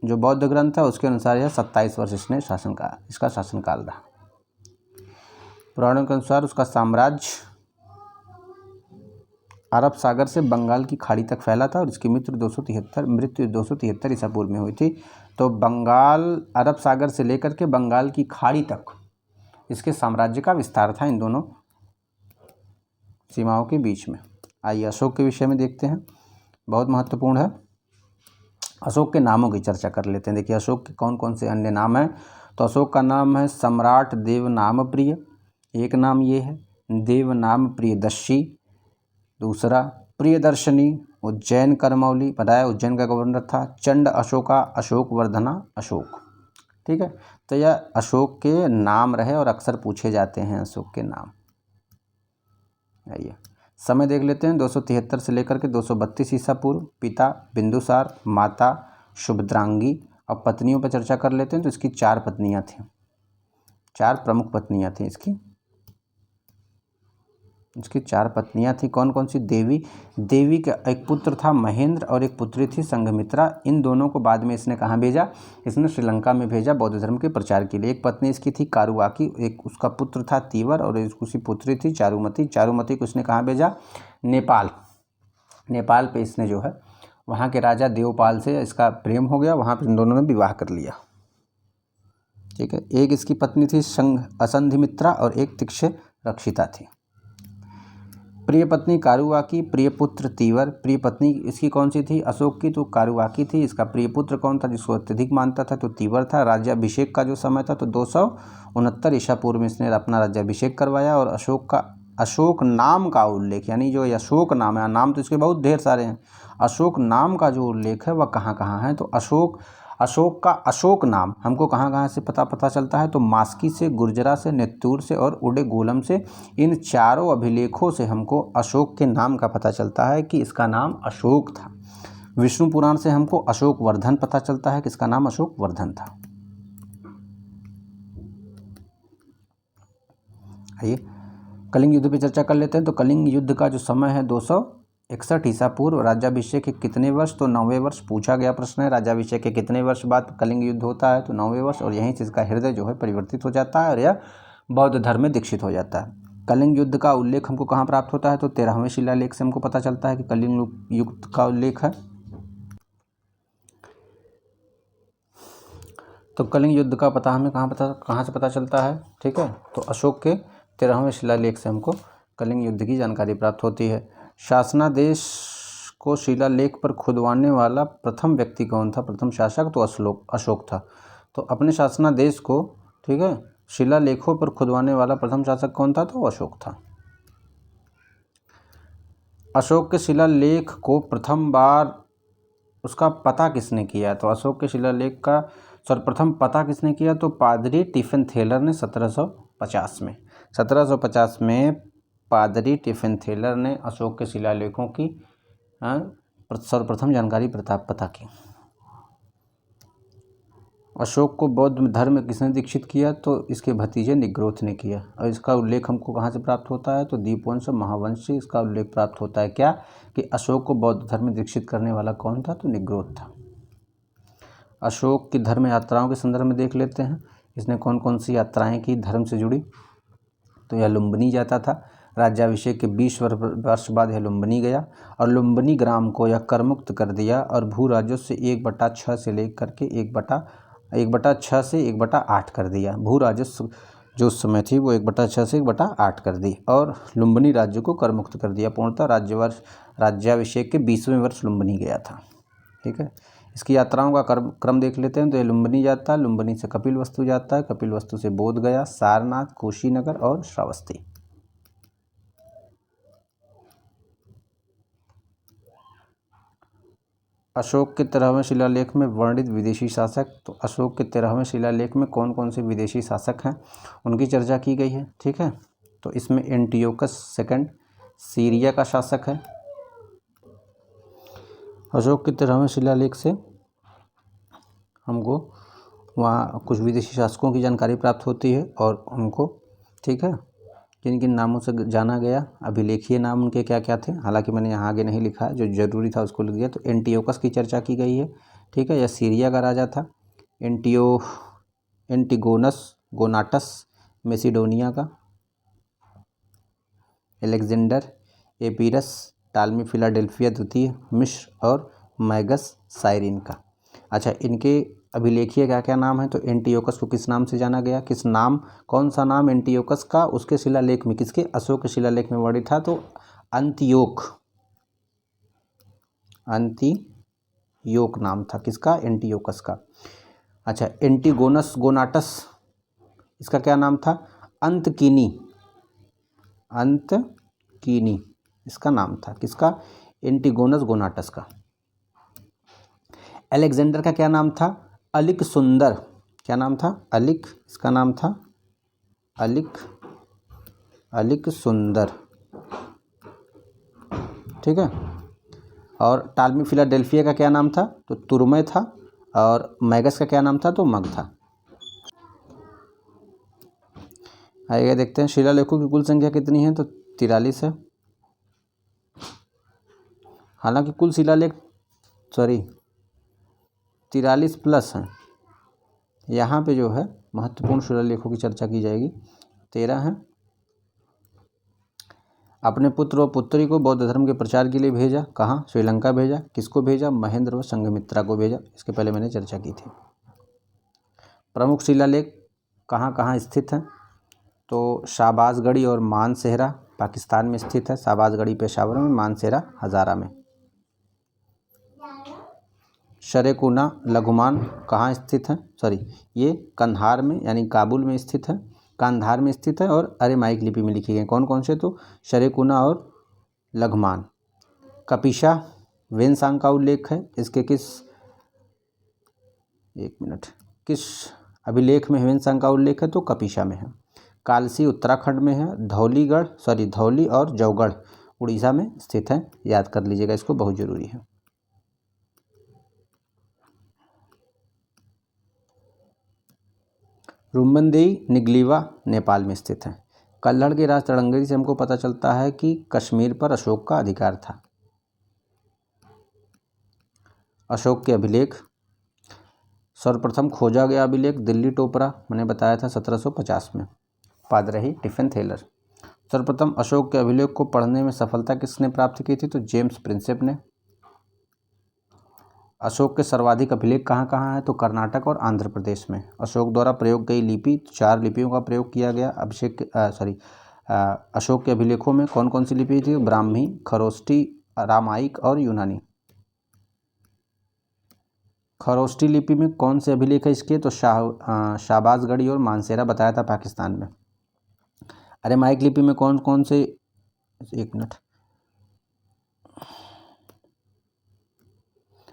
जो बौद्ध ग्रंथ है उसके अनुसार यह 27 वर्ष इसका शासनकाल रहा। पुराणों के अनुसार उसका साम्राज्य अरब सागर से बंगाल की खाड़ी तक फैला था और इसकी मृत्यु 273 ईसा पूर्व में हुई थी। तो बंगाल, अरब सागर से लेकर के बंगाल की खाड़ी तक इसके साम्राज्य का विस्तार था, इन दोनों सीमाओं के बीच में। आइए अशोक के विषय में देखते हैं, बहुत महत्वपूर्ण है। अशोक के नामों की चर्चा कर लेते हैं। देखिए अशोक के कौन कौन से अन्य नाम हैं? तो अशोक का नाम है सम्राट देवनाम प्रिय, एक नाम ये है। देवनाम प्रियदर्शी, दूसरा प्रियदर्शनी, उज्जैन करमौली, बताया उज्जैन का गवर्नर था। चंड अशोका, अशोक वर्धना, अशोक। ठीक है, तो यह अशोक के नाम रहे और अक्सर पूछे जाते हैं अशोक के नाम। आइए समय देख लेते हैं। 273 से लेकर के 232 ईसा पूर्व। पिता बिंदुसार, माता शुभद्रांगी, और पत्नियों पर चर्चा कर लेते हैं। तो इसकी 4 पत्नियां थीं, 4 प्रमुख पत्नियां थीं इसकी 4 पत्नियां थीं। कौन कौन सी? देवी का एक पुत्र था महेंद्र और एक पुत्री थी संघमित्रा। इन दोनों को बाद में इसने कहाँ भेजा? इसने श्रीलंका में भेजा बौद्ध धर्म के प्रचार के लिए। एक पत्नी इसकी थी कारुवाकी, एक उसका पुत्र था तीवर और एक उसकी पुत्री थी चारुमती। चारुमती को इसने कहाँ भेजा? नेपाल पे इसने जो है वहाँ के राजा देवपाल से इसका प्रेम हो गया, वहाँ पर इन दोनों ने विवाह कर लिया। ठीक है, एक इसकी पत्नी थी असंधिमित्रा और एक तिक्ष्य रक्षिता थी। प्रिय पत्नी कारुवाकी, प्रिय पुत्र तीवर। प्रिय पत्नी इसकी कौन सी थी? अशोक की, तो कारुवाकी थी। इसका प्रिय पुत्र कौन था जिसको अत्यधिक मानता था? तो तीवर था। राज्याभिषेक का जो समय था तो 269 ईसा पूर्व में इसने अपना राज्याभिषेक करवाया। और अशोक नाम का उल्लेख, यानी जो अशोक नाम है, नाम तो इसके बहुत ढेर सारे हैं, अशोक नाम का जो उल्लेख है वह कहाँ कहाँ है? तो अशोक का अशोक नाम हमको कहाँ कहाँ से पता चलता है? तो मास्की से, गुर्जरा से, नेत्तूर से और उडेगोलम से। इन चारों अभिलेखों से हमको अशोक के नाम का पता चलता है कि इसका नाम अशोक था। विष्णु पुराण से हमको अशोक वर्धन पता चलता है कि इसका नाम अशोक वर्धन था। आइए कलिंग युद्ध पे चर्चा कर लेते हैं। तो कलिंग युद्ध का जो समय है 261 ईसा पूर्व। राज्याभिषेक के कितने वर्ष? तो 9वें वर्ष। पूछा गया प्रश्न है राज्याभिषेक के कितने वर्ष बाद कलिंग युद्ध होता है? तो 9वें वर्ष। और यहीं से इसका हृदय जो है परिवर्तित हो जाता है और यह बौद्ध धर्म में दीक्षित हो जाता है। कलिंग युद्ध का उल्लेख हमको कहाँ प्राप्त होता है? तो 13वें शिलालेख से हमको पता चलता है कि कलिंग युद्ध का उल्लेख है। तो कलिंग युद्ध का पता हमें कहाँ से पता चलता है, ठीक है। तो अशोक के 13वें शिलालेख से हमको कलिंग युद्ध की जानकारी प्राप्त होती है। शासनादेश को शिलालेख पर खुदवाने वाला प्रथम व्यक्ति कौन था, प्रथम शासक? तो अशोक था। तो अपने शासनादेश को, ठीक है, शिलालेखों पर खुदवाने वाला प्रथम शासक कौन था? तो अशोक था। अशोक के शिलालेख को प्रथम बार उसका पता किसने किया? तो अशोक के शिलालेख का सर्वप्रथम पता किसने किया? तो पादरी टिफिन थेलर ने 1750 में पादरी टिफिन थेलर ने अशोक के शिलालेखों की सर्वप्रथम जानकारी पता की। अशोक को बौद्ध धर्म किसने दीक्षित किया? तो इसके भतीजे निग्रोथ ने किया। और इसका उल्लेख हमको कहाँ से प्राप्त होता है? तो दीपवंश महावंश से इसका उल्लेख प्राप्त होता है। क्या कि अशोक को बौद्ध धर्म दीक्षित करने वाला कौन था? तो निग्रोथ था। अशोक की धर्म यात्राओं के संदर्भ में देख लेते हैं, इसने कौन कौन सी यात्राएं की धर्म से जुड़ी। तो यह लुम्बिनी जाता था। राज्याभिषेक के 20 वर्ष बाद यह लुम्बिनी गया और लुम्बिनी ग्राम को यह करमुक्त कर दिया और भू राजस्व से 1/6 से लेकर के 1/6 से 1/8 कर दिया। भू राजस्व जो उस समय थी वो 1/6 से 1/8 कर दी और लुम्बिनी राज्य को करमुक्त कर दिया। पूर्णतः राज्याभिषेक के 20वें वर्ष लुम्बिनी गया था, ठीक है। इसकी यात्राओं का क्रम देख लेते हैं। तो ये लुम्बिनी जाता है, लुम्बिनी से कपिलवस्तु जाता है, कपिलवस्तु से बोध गया, सारनाथ, कुशीनगर और श्रावस्ती। अशोक के 13वें शिलालेख में वर्णित विदेशी शासक। तो अशोक के 13वें शिलालेख में कौन कौन से विदेशी शासक हैं उनकी चर्चा की गई है, ठीक है। तो इसमें एंटियोकस सेकंड सीरिया का शासक है। अशोक के 13वें शिलालेख से हमको वहाँ कुछ विदेशी शासकों की जानकारी प्राप्त होती है और उनको, ठीक है, किन किन नामों से जाना गया, अभिलेखीय नाम उनके क्या क्या थे। हालांकि मैंने यहाँ आगे नहीं लिखा है, जो जरूरी था उसको लिख दिया। तो एंटियोकस की चर्चा की गई है, ठीक है, यह सीरिया का राजा था। गोनाटस मेसिडोनिया का। एलेक्जेंडर एपीरस टालमी फिलाडेल्फिया द्वितीय मिस्र और मैगस साइरिन का। अच्छा, इनके अभिलेखीय क्या क्या नाम है? तो एंटियोकस को किस नाम से जाना गया? कौन सा नाम एंटियोकस का उसके शिलालेख में, किसके? अशोक के शिलालेख में वर्णित था। तो अंतियोक नाम था किसका? एंटियोकस का। अच्छा, एंटिगोनस गोनाटस, इसका क्या नाम था? अंतकीनी इसका नाम था किसका? एंटिगोनस गोनाटस का। अलेक्जेंडर का क्या नाम था? अलिक सुंदर। क्या नाम था? अलिक, इसका नाम था अलिक सुंदर, ठीक है। और टालमी फिलाडेल्फिया का क्या नाम था? तो तुरमय था। और मैगस का क्या नाम था? तो मग था। आइए देखते हैं शिलालेखों की कुल संख्या कितनी है। तो 43 है। हालांकि कुल शिलालेख 43 प्लस हैं। यहाँ पे जो है महत्वपूर्ण शिलालेखों की चर्चा की जाएगी। 13 हैं। अपने पुत्र और पुत्री को बौद्ध धर्म के प्रचार के लिए भेजा। कहाँ? श्रीलंका भेजा। किसको भेजा? महेंद्र व संघमित्रा को भेजा। इसके पहले मैंने चर्चा की थी। प्रमुख शिलालेख कहाँ कहाँ स्थित हैं? तो शाहबाजगढ़ी और मानसेहरा पाकिस्तान में स्थित है। शाहबाजगढ़ी पेशावर में, मानसेहरा हज़ारा में। शरेकुना लघुमान कहाँ स्थित है? ये कंधार में यानी काबुल में स्थित है, कांधार में स्थित है और अरेमाइक लिपि में लिखी गई। कौन कौन से? तो शरेकुना और लघुमान। कपिशा वेनसांग का उल्लेख है। इसके किस अभिलेख में वेनसांग का उल्लेख है? तो कपिशा में है। कालसी उत्तराखंड में है। धौली और जौगढ़ उड़ीसा में स्थित है। याद कर लीजिएगा, इसको बहुत जरूरी है। रुम्बनदेई निगलीवा नेपाल में स्थित है। कल्हड़ के राज तड़ंगरी से हमको पता चलता है कि कश्मीर पर अशोक का अधिकार था। अशोक के अभिलेख, सर्वप्रथम खोजा गया अभिलेख दिल्ली टोपरा, मैंने बताया था 1750 में, पादरही टिफिन थेलर। सर्वप्रथम अशोक के अभिलेख को पढ़ने में सफलता किसने प्राप्त की थी? तो जेम्स प्रिंसेप ने। अशोक के सर्वाधिक अभिलेख कहाँ कहाँ है? तो कर्नाटक और आंध्र प्रदेश में। अशोक द्वारा प्रयोग गई लिपि, 4 लिपियों का प्रयोग किया गया। अशोक के अभिलेखों में कौन कौन सी लिपि थी? ब्राह्मी, खरोष्टी, रामायिक और यूनानी। खरोष्टी लिपि में कौन से अभिलेख है इसके? तो शाहबाजगढ़ी और मानसेरा बताया था पाकिस्तान में। अरामाइक लिपि में कौन कौन से, एक मिनट,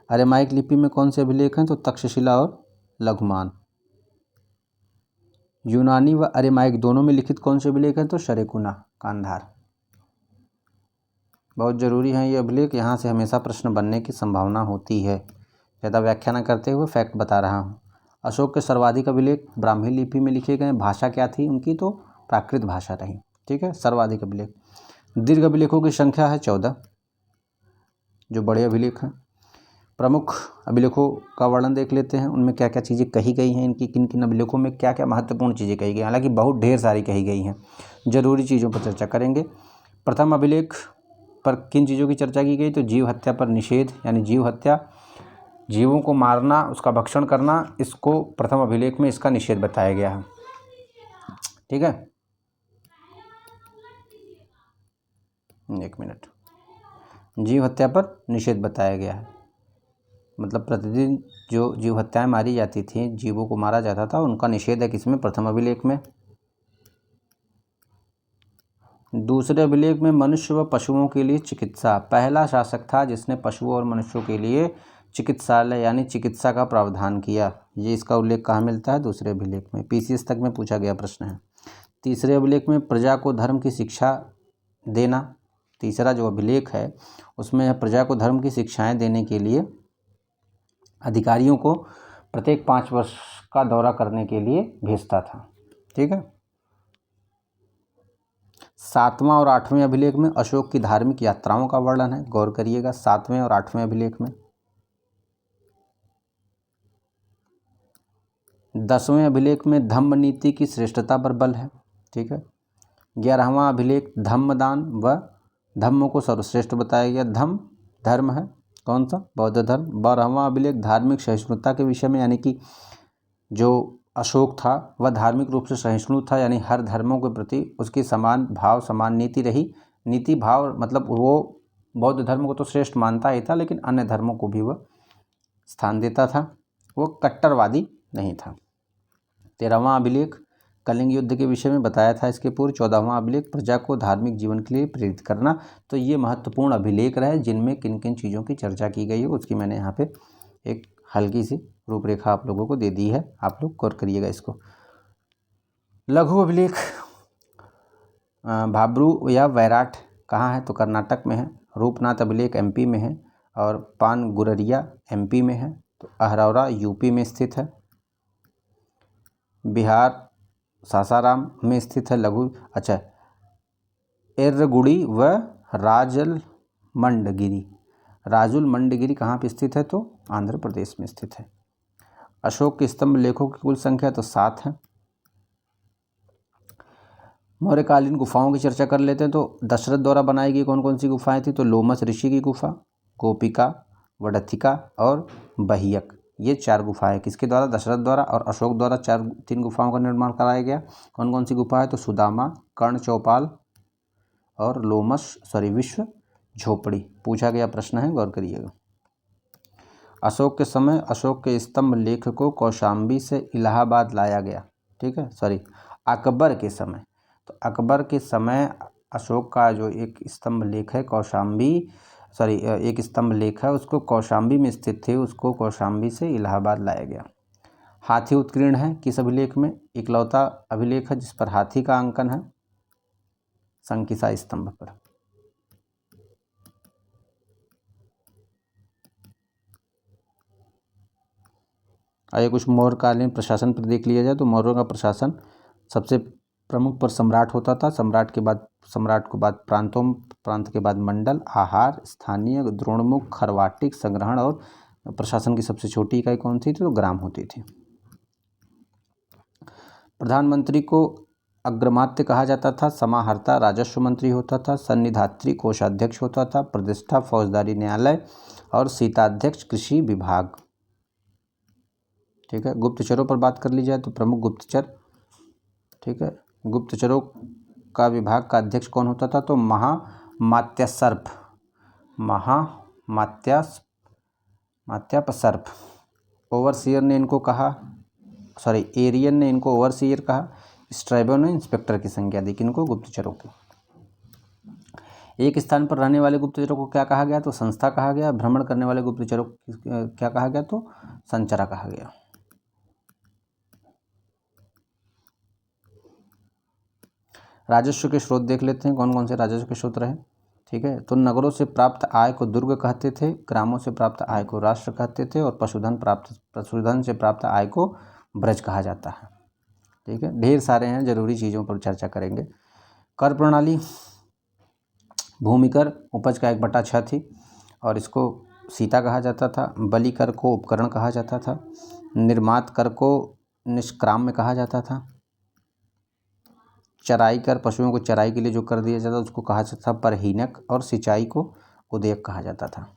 अरामाइक लिपि में कौन से अभिलेख हैं? तो तक्षशिला और लघुमान। यूनानी व अरामाइक दोनों में लिखित कौन से अभिलेख हैं? तो शरेकुना, कांधार। बहुत जरूरी है ये अभिलेख, यहाँ से हमेशा प्रश्न बनने की संभावना होती है। ज़्यादा व्याख्या न करते हुए फैक्ट बता रहा हूँ। अशोक के सर्वाधिक अभिलेख ब्राह्मी लिपि में लिखे गए। भाषा क्या थी उनकी? तो प्राकृत भाषा रही। ठीक है, सर्वाधिक अभिलेख। दीर्घ अभिलेखों की संख्या है 14, जो बड़े अभिलेख हैं। प्रमुख अभिलेखों का वर्णन देख लेते हैं, उनमें क्या क्या चीज़ें कही गई हैं, इनकी किन किन अभिलेखों में क्या क्या महत्वपूर्ण चीज़ें कही गई। हालांकि बहुत ढेर सारी कही गई हैं, जरूरी चीज़ों पर चर्चा करेंगे। प्रथम अभिलेख पर किन चीज़ों की चर्चा की गई? तो जीव हत्या पर निषेध, यानी जीव हत्या, जीवों को मारना, उसका भक्षण करना, इसको प्रथम अभिलेख में इसका निषेध बताया गया है। ठीक है, एक मिनट, जीव हत्या पर निषेध बताया गया है। मतलब प्रतिदिन जो जीव हत्याएं मारी जाती थी, जीवों को मारा जाता था, उनका निषेध है किसमें? प्रथम अभिलेख में। दूसरे अभिलेख में मनुष्य व पशुओं के लिए चिकित्सा। पहला शासक था जिसने पशुओं और मनुष्यों के लिए चिकित्सालय यानी चिकित्सा का प्रावधान किया। ये इसका उल्लेख कहाँ मिलता है? दूसरे अभिलेख में। पीसीएस तक में पूछा गया प्रश्न है। तीसरे अभिलेख में प्रजा को धर्म की शिक्षा देना। तीसरा जो अभिलेख है उसमें प्रजा को धर्म की शिक्षाएं देने के लिए अधिकारियों को प्रत्येक 5 वर्ष का दौरा करने के लिए भेजता था। ठीक है। 7वां और 8वें अभिलेख में अशोक की धार्मिक यात्राओं का वर्णन है। गौर करिएगा, 7वें और 8वें अभिलेख में। 10वें अभिलेख में धम्म नीति की श्रेष्ठता पर बल है। ठीक है। 11वां अभिलेख धम्मदान व धम्म को सर्वश्रेष्ठ बताया गया। धम्म धर्म है, कौन सा? बौद्ध धर्म। 12वां अभिलेख धार्मिक सहिष्णुता के विषय में, यानी कि जो अशोक था वह धार्मिक रूप से सहिष्णु था, यानी हर धर्मों के प्रति उसकी समान भाव, समान नीति रही। नीति भाव मतलब वो बौद्ध धर्म को तो श्रेष्ठ मानता ही था, लेकिन अन्य धर्मों को भी वह स्थान देता था, वो कट्टरवादी नहीं था। 13वां अभिलेख कलिंग युद्ध के विषय में बताया था इसके पूर्व। 14वां अभिलेख प्रजा को धार्मिक जीवन के लिए प्रेरित करना। तो ये महत्वपूर्ण अभिलेख रहे जिनमें किन किन चीज़ों की चर्चा की गई है, उसकी मैंने यहाँ पे एक हल्की सी रूपरेखा आप लोगों को दे दी है, आप लोग गौर करिएगा इसको। लघु अभिलेख भाब्रू या वैराट कहाँ है? तो कर्नाटक में है। रूपनाथ अभिलेख एमपी में है और पानगुररिया एमपी में है। तो अहरौरा यूपी में स्थित है। बिहार सासाराम में स्थित है लघु। अच्छा, एर्रगुड़ी व राजुल मंडगिरी कहाँ पे स्थित है? तो आंध्र प्रदेश में स्थित है। अशोक के स्तंभ लेखों की कुल संख्या तो 7 है। मौर्यकालीन गुफाओं की चर्चा कर लेते हैं। तो दशरथ द्वारा बनाई गई कौन कौन सी गुफाएं थी? तो लोमस ऋषि की गुफा, गोपिका, वडथिका और बहियक, ये 4 गुफाएं किसके द्वारा? दशरथ द्वारा और अशोक द्वारा 3 गुफाओं का निर्माण कराया गया। कौन कौन सी गुफा है? तो सुदामा, कर्ण चौपाल और विश्व झोपड़ी। पूछा गया प्रश्न है, गौर करिएगा। अशोक के समय अशोक के स्तंभ लेख को कौशाम्बी से इलाहाबाद लाया गया। ठीक है, अकबर के समय। तो अकबर के समय अशोक का जो एक स्तंभ लेख है एक स्तंभ लेख है, उसको कौशाम्बी में स्थित थे, उसको कौशाम्बी से इलाहाबाद लाया गया। हाथी उत्कीर्ण है किस अभिलेख में? इकलौता अभिलेख है जिस पर हाथी का अंकन है, संकिसा स्तंभ पर। आइए कुछ मौर्यकालीन प्रशासन पर देख लिया जाए। तो मौर्यों का प्रशासन सबसे प्रमुख पर सम्राट होता था। सम्राट के बाद प्रांत के बाद मंडल, आहार, स्थानीय, द्रोणमुख, खरवाटिक, संग्रहण और प्रशासन की सबसे छोटी इकाई कौन थी? तो ग्राम होती थी। प्रधानमंत्री को अग्रमात्य कहा जाता था, समाहर्ता राजस्व मंत्री होता था, सन्निधात्री कोषाध्यक्ष होता था, प्रतिष्ठा फौजदारी न्यायालय और सीताध्यक्ष कृषि विभाग। ठीक है, गुप्तचरों पर बात कर ली जाए तो प्रमुख गुप्तचर, ठीक है, गुप्तचरों का विभाग का अध्यक्ष कौन होता था, तो महामात्यापसर्प। ओवरसीयर ने इनको कहा, एरियन ने इनको ओवरसीयर कहा, स्ट्रैबो ने इंस्पेक्टर की संज्ञा दी, किनको, गुप्तचरों की। एक स्थान पर रहने वाले गुप्तचरों को क्या कहा गया, तो संस्था कहा गया। भ्रमण करने वाले गुप्तचरों को क्या कहा गया, तो संचरा कहा गया। राजस्व के स्रोत देख लेते हैं, कौन कौन से राजस्व के स्रोत रहे। ठीक है, तो नगरों से प्राप्त आय को दुर्ग कहते थे, ग्रामों से प्राप्त आय को राष्ट्र कहते थे, और पशुधन से प्राप्त आय को ब्रज कहा जाता है। ठीक है, ढेर सारे हैं, जरूरी चीज़ों पर चर्चा करेंगे। कर प्रणाली, भूमि कर उपज का 1/6 थी और इसको सीता कहा जाता था। बलि कर को उपकरण कहा जाता था। निर्मात कर को निष्क्राम्य कहा जाता था। चराई कर, पशुओं को चराई के लिए जो कर दिया जाता उसको कहा जाता था परहीनक, और सिंचाई को उदयक कहा जाता था।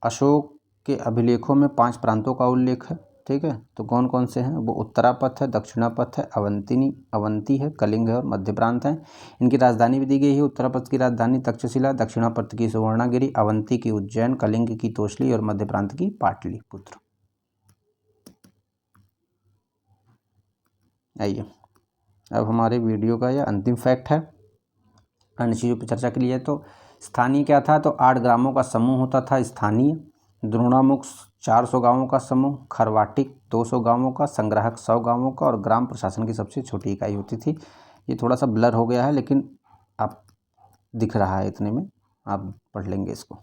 अशोक के अभिलेखों में 5 प्रांतों का उल्लेख है। ठीक है, तो कौन कौन से हैं, वो उत्तरापथ है, दक्षिणापथ है, अवंती है, कलिंग है और मध्य प्रांत है। इनकी राजधानी भी दी गई है। उत्तरापथ की राजधानी तक्षशिला, दक्षिणापथ की सुवर्णागिरी, अवंती की उज्जैन, कलिंग की तोसली और मध्य प्रांत की पाटलिपुत्र। आइए, अब हमारे वीडियो का यह अंतिम फैक्ट है। अन्य चीज़ों पर चर्चा के लिए तो स्थानीय क्या था, तो 8 ग्रामों का समूह होता था स्थानीय। द्रोणामुख 400 गांवों का समूह, खरवाटिक 200 गांवों का, संग्राहक 100 गांवों का, और ग्राम प्रशासन की सबसे छोटी इकाई होती थी। ये थोड़ा सा ब्लर हो गया है, लेकिन आप दिख रहा है, इतने में आप पढ़ लेंगे इसको।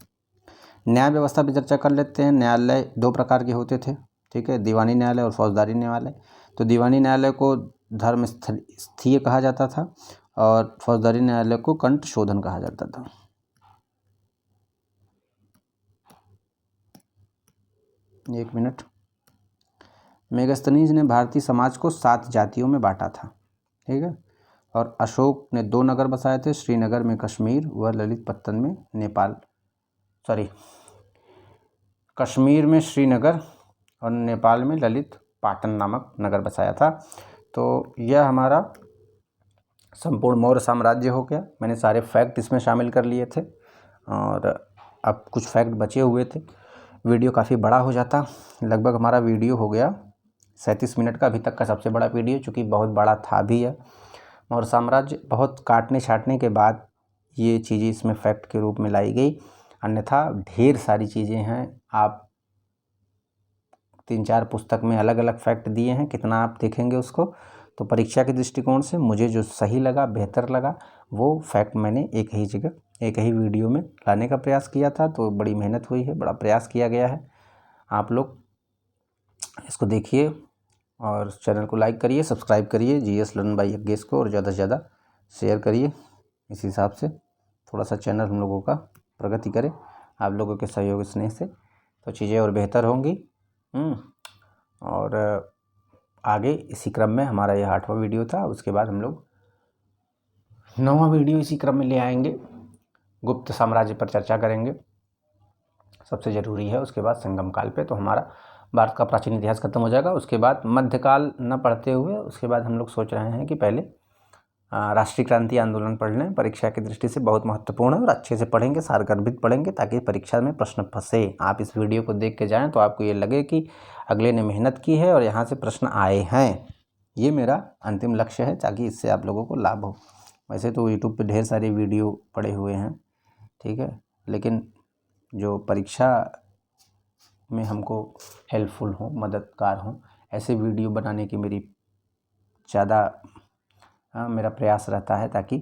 न्याय व्यवस्था पर चर्चा कर लेते हैं। न्यायालय 2 प्रकार के होते थे। ठीक है, दीवानी न्यायालय और फौजदारी न्यायालय। तो दीवानी न्यायालय को धर्मस्थलीय कहा जाता था और फौजदारी न्यायालय को कंठ शोधन कहा जाता था। एक मिनट। मेगास्थनीज ने भारतीय समाज को 7 जातियों में बांटा था। ठीक है, और अशोक ने 2 नगर बसाए थे, श्रीनगर में कश्मीर व ललितपत्तन में नेपाल। कश्मीर में श्रीनगर और नेपाल में ललित पाटन नामक नगर बसाया था। तो यह हमारा संपूर्ण मौर्य साम्राज्य हो गया। मैंने सारे फैक्ट इसमें शामिल कर लिए थे और अब कुछ फैक्ट बचे हुए थे। वीडियो काफ़ी बड़ा हो जाता, लगभग हमारा वीडियो हो गया 37 मिनट का, अभी तक का सबसे बड़ा वीडियो, चूँकि बहुत बड़ा था भी है। मौर्य साम्राज्य बहुत काटने छाटने के बाद ये चीज़ें इसमें फैक्ट के रूप में लाई गई, अन्यथा ढेर सारी चीज़ें हैं। आप 3-4 पुस्तक में अलग अलग फैक्ट दिए हैं, कितना आप देखेंगे उसको। तो परीक्षा के दृष्टिकोण से मुझे जो सही लगा, बेहतर लगा, वो फैक्ट मैंने एक ही जगह, एक ही वीडियो में लाने का प्रयास किया था। तो बड़ी मेहनत हुई है, बड़ा प्रयास किया गया है। आप लोग इसको देखिए और चैनल को लाइक करिए, सब्सक्राइब करिए GS लर्न बाय यज्ञेश को, और ज़्यादा से ज़्यादा शेयर करिए। इस हिसाब से थोड़ा सा चैनल हम लोगों का प्रगति करे। आप लोगों के सहयोग स्नेह से तो चीज़ें और बेहतर होंगी। और आगे इसी क्रम में हमारा यह 8वां वीडियो था। उसके बाद हम लोग 9वां वीडियो इसी क्रम में ले आएंगे, गुप्त साम्राज्य पर चर्चा करेंगे, सबसे ज़रूरी है। उसके बाद संगम काल पे, तो हमारा भारत का प्राचीन इतिहास खत्म हो जाएगा। उसके बाद मध्यकाल न पढ़ते हुए उसके बाद हम लोग सोच रहे हैं कि पहले राष्ट्रीय क्रांति आंदोलन पढ़ लें। परीक्षा की दृष्टि से बहुत महत्वपूर्ण है और अच्छे से पढ़ेंगे, सारगर्भित पढ़ेंगे, ताकि परीक्षा में प्रश्न फंसे। आप इस वीडियो को देख के जाएँ तो आपको ये लगे कि अगले ने मेहनत की है और यहाँ से प्रश्न आए हैं। ये मेरा अंतिम लक्ष्य है, ताकि इससे आप लोगों को लाभ हो। वैसे तो यूट्यूब पे ढेर सारे वीडियो पड़े हुए हैं, ठीक है, लेकिन जो परीक्षा में हमको हेल्पफुल हो, मददगार हो, ऐसे वीडियो बनाने की ज़्यादा मेरा प्रयास रहता है, ताकि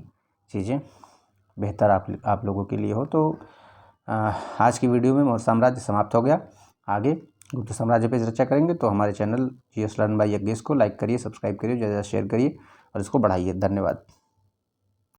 चीज़ें बेहतर आप लोगों के लिए हो। तो आज की वीडियो में मौर्य साम्राज्य समाप्त हो गया। आगे गुप्त साम्राज्य पर चर्चा करेंगे। तो हमारे channel GS learn by Yagnesh को लाइक करिए, सब्सक्राइब करिए, ज़्यादा शेयर करिए और इसको बढ़ाइए। धन्यवाद।